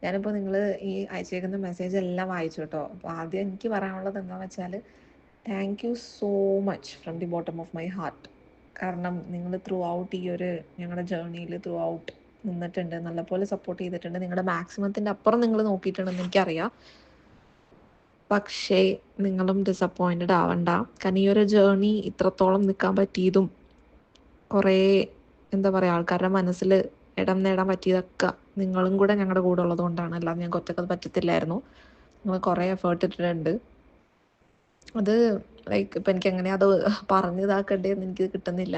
ഞാനിപ്പോൾ നിങ്ങൾ ഈ അയച്ചേക്കുന്ന മെസ്സേജ് എല്ലാം വായിച്ചു കേട്ടോ. അപ്പോൾ ആദ്യം എനിക്ക് പറയാനുള്ളത് എന്താണെന്ന് വെച്ചാൽ, thank you so much from the bottom of my heart. കാരണം നിങ്ങൾ ത്രൂ ഔട്ട് ഈ ഒരു ഞങ്ങളുടെ ജേർണിയിൽ ത്രൂ ഔട്ട് നിന്നിട്ടുണ്ട്, നല്ലപോലെ സപ്പോർട്ട് ചെയ്തിട്ടുണ്ട്. നിങ്ങളുടെ മാക്സിമത്തിൻ്റെ അപ്പുറം നിങ്ങൾ നോക്കിയിട്ടുണ്ടെന്ന് എനിക്കറിയാം. പക്ഷേ നിങ്ങളും ഡിസപ്പോയിൻറ്റഡ് ആവണ്ട. കാരണം ഈ ഒരു ജേർണി ഇത്രത്തോളം നിൽക്കാൻ പറ്റിയതും കുറേ എന്താ പറയുക, ആൾക്കാരുടെ മനസ്സിൽ ഇടം നേടാൻ പറ്റിയതൊക്കെ നിങ്ങളും കൂടെ ഞങ്ങളുടെ കൂടെ ഉള്ളത് കൊണ്ടാണ്. അല്ലാതെ ഞങ്ങൾക്ക് ഒറ്റക്കത് പറ്റത്തില്ലായിരുന്നു. നിങ്ങൾ കുറേ എഫേർട്ട് ഇട്ടിട്ടുണ്ട്. അത് ലൈക്ക് ഇപ്പം എനിക്ക് എങ്ങനെയാ അത് പറഞ്ഞിതാക്കണ്ടേന്ന് എനിക്ക് കിട്ടുന്നില്ല.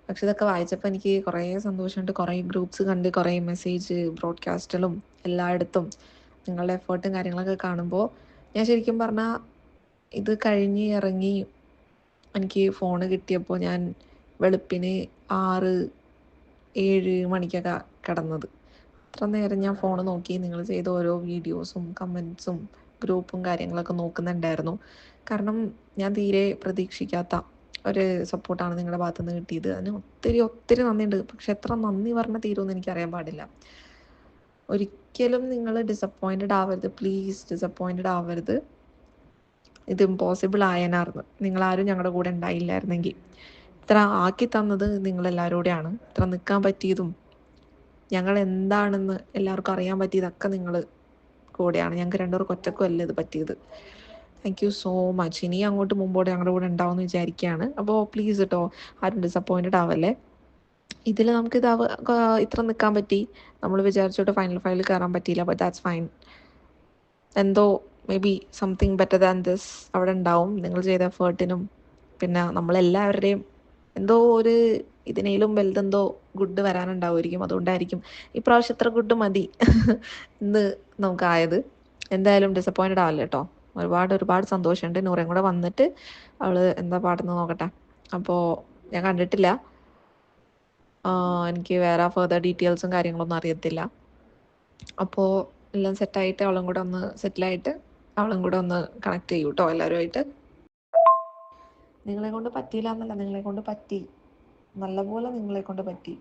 പക്ഷെ ഇതൊക്കെ വായിച്ചപ്പോൾ എനിക്ക് കുറേ സന്തോഷമുണ്ട്. കുറേ ഗ്രൂപ്പ്സ് കണ്ട്, കുറേ മെസ്സേജ് ബ്രോഡ്കാസ്റ്റിലും എല്ലായിടത്തും നിങ്ങളുടെ എഫേർട്ടും കാര്യങ്ങളൊക്കെ കാണുമ്പോൾ ഞാൻ ശരിക്കും പറഞ്ഞാൽ ഇത് കഴിഞ്ഞ് ഇറങ്ങി എനിക്ക് ഫോണ് കിട്ടിയപ്പോൾ ഞാൻ വെളുപ്പിന് 6-7 മണിക്കൊക്കെ കിടന്നത്. അത്ര നേരം ഞാൻ ഫോൺ നോക്കി നിങ്ങൾ ചെയ്ത ഓരോ വീഡിയോസും കമൻസും ഗ്രൂപ്പും കാര്യങ്ങളൊക്കെ നോക്കുന്നുണ്ടായിരുന്നു. കാരണം ഞാൻ തീരെ പ്രതീക്ഷിക്കാത്ത ഒരു സപ്പോർട്ടാണ് നിങ്ങളുടെ ഭാഗത്തു നിന്ന് കിട്ടിയത്. അതിന് ഒത്തിരി ഒത്തിരി നന്ദിയുണ്ട്. പക്ഷെ എത്ര നന്ദി പറഞ്ഞാൽ തീരുമെന്ന് എനിക്കറിയാൻ പാടില്ല. ഒരിക്കലും നിങ്ങൾ ഡിസപ്പോയിൻറ്റഡ് ആവരുത്, പ്ലീസ് ഡിസപ്പോയിൻറ്റഡ് ആവരുത്. ഇത് ഇമ്പോസിബിൾ ആയനായിരുന്നു നിങ്ങളാരും ഞങ്ങളുടെ കൂടെ ഉണ്ടായില്ലായിരുന്നെങ്കിൽ. ഇത്ര ആക്കി തന്നത് നിങ്ങളെല്ലാവരോടെയാണ്. ഇത്ര നിൽക്കാൻ പറ്റിയതും ഞങ്ങൾ എന്താണെന്ന് എല്ലാവർക്കും അറിയാൻ പറ്റിയതൊക്കെ നിങ്ങൾ കൂടെയാണ്. ഞങ്ങൾക്ക് രണ്ടുപേർക്ക് ഒറ്റക്കും അല്ല ഇത് പറ്റിയത്. Thank you so much. ഇനി അങ്ങോട്ട് മുമ്പോട്ട് ഞങ്ങളുടെ കൂടെ ഉണ്ടാവുമെന്ന് വിചാരിക്കുകയാണ്. അപ്പോൾ പ്ലീസ് കേട്ടോ, ആരും ഡിസപ്പോയിൻറ്റഡ് ആവല്ലേ. ഇതിൽ നമുക്ക് ഇത്ര നിൽക്കാൻ പറ്റി. നമ്മൾ വിചാരിച്ചോട്ട് ഫൈനൽ ഫയലിൽ കയറാൻ പറ്റിയില്ല, ബട്ട് ദാറ്റ്സ് ഫൈൻ. എന്തോ may be something better than this അവിടെ ഉണ്ടാവും. നിങ്ങൾ ചെയ്ത എഫേർട്ടിനും പിന്നെ നമ്മളെല്ലാവരുടെയും എന്തോ ഒരു ഇതിനേലും വലുതെന്തോ ഗുഡ് വരാനുണ്ടാവുമായിരിക്കും. അതുകൊണ്ടായിരിക്കും ഇപ്രാവശ്യം ഇത്ര ഗുഡ് മതി ഇന്ന് നമുക്കായത്. എന്തായാലും ഡിസപ്പോയിൻറ്റഡ് ആവല്ലേ കേട്ടോ. ഒരുപാട് ഒരുപാട് സന്തോഷമുണ്ട്. നൂറയും കൂടെ വന്നിട്ട് അവൾ എന്താ പാടുന്നത് നോക്കട്ടെ. അപ്പോൾ ഞാൻ കണ്ടിട്ടില്ല, എനിക്ക് വേറെ ഫർദർ ഡീറ്റെയിൽസും കാര്യങ്ങളൊന്നും അറിയത്തില്ല. അപ്പോൾ എല്ലാം സെറ്റായിട്ട് അവളും കൂടെ ഒന്ന് സെറ്റിലായിട്ട് അവളും കൂടെ ഒന്ന് കണക്ട് ചെയ്യൂ കേട്ടോ എല്ലാവരുമായിട്ട്. നിങ്ങളെ കൊണ്ട് പറ്റിയില്ല എന്നല്ല, നിങ്ങളെ കൊണ്ട് പറ്റി, നല്ലപോലെ നിങ്ങളെ കൊണ്ട് പറ്റി.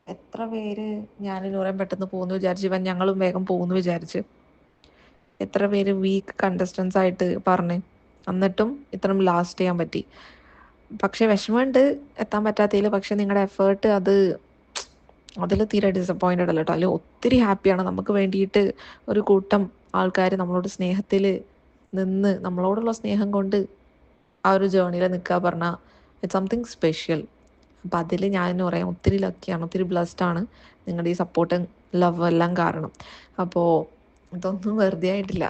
എത്ര പേര് ഞാൻ നൂറേം പെട്ടെന്ന് പോകുന്നു വിചാരിച്ച്, ഇവൻ ഞങ്ങളും വേഗം പോകുന്നു വിചാരിച്ച് എത്ര പേര് വീക്ക് കണ്ടസ്റ്റൻസ് ആയിട്ട് പറഞ്ഞ്, എന്നിട്ടും ഇത്രയും ലാസ്റ്റ് ചെയ്യാൻ പറ്റി. പക്ഷെ വിഷമമുണ്ട് എത്താൻ പറ്റാത്തതിൽ. പക്ഷെ നിങ്ങളുടെ എഫേർട്ട് അതിൽ തീരെ ഡിസപ്പോയിൻറ്റഡ് അല്ല കേട്ടോ. അതിൽ ഒത്തിരി ഹാപ്പിയാണ്. നമുക്ക് വേണ്ടിയിട്ട് ഒരു കൂട്ടം ആൾക്കാർ നമ്മളോട് സ്നേഹത്തിൽ നിന്ന്, നമ്മളോടുള്ള സ്നേഹം കൊണ്ട് ആ ഒരു ജേർണിയിൽ നിൽക്കുക പറഞ്ഞാൽ ഇറ്റ്സ് സംതിങ് സ്പെഷ്യൽ. അപ്പം അതിൽ ഞാൻ പറയാം ഒത്തിരി ലക്കിയാണ്, ഒത്തിരി ബ്ലെസ്ഡ് ആണ് നിങ്ങളുടെ ഈ സപ്പോർട്ടും ലവ് എല്ലാം കാരണം. അപ്പോൾ ഇതൊന്നും വെറുതെ ആയിട്ടില്ല.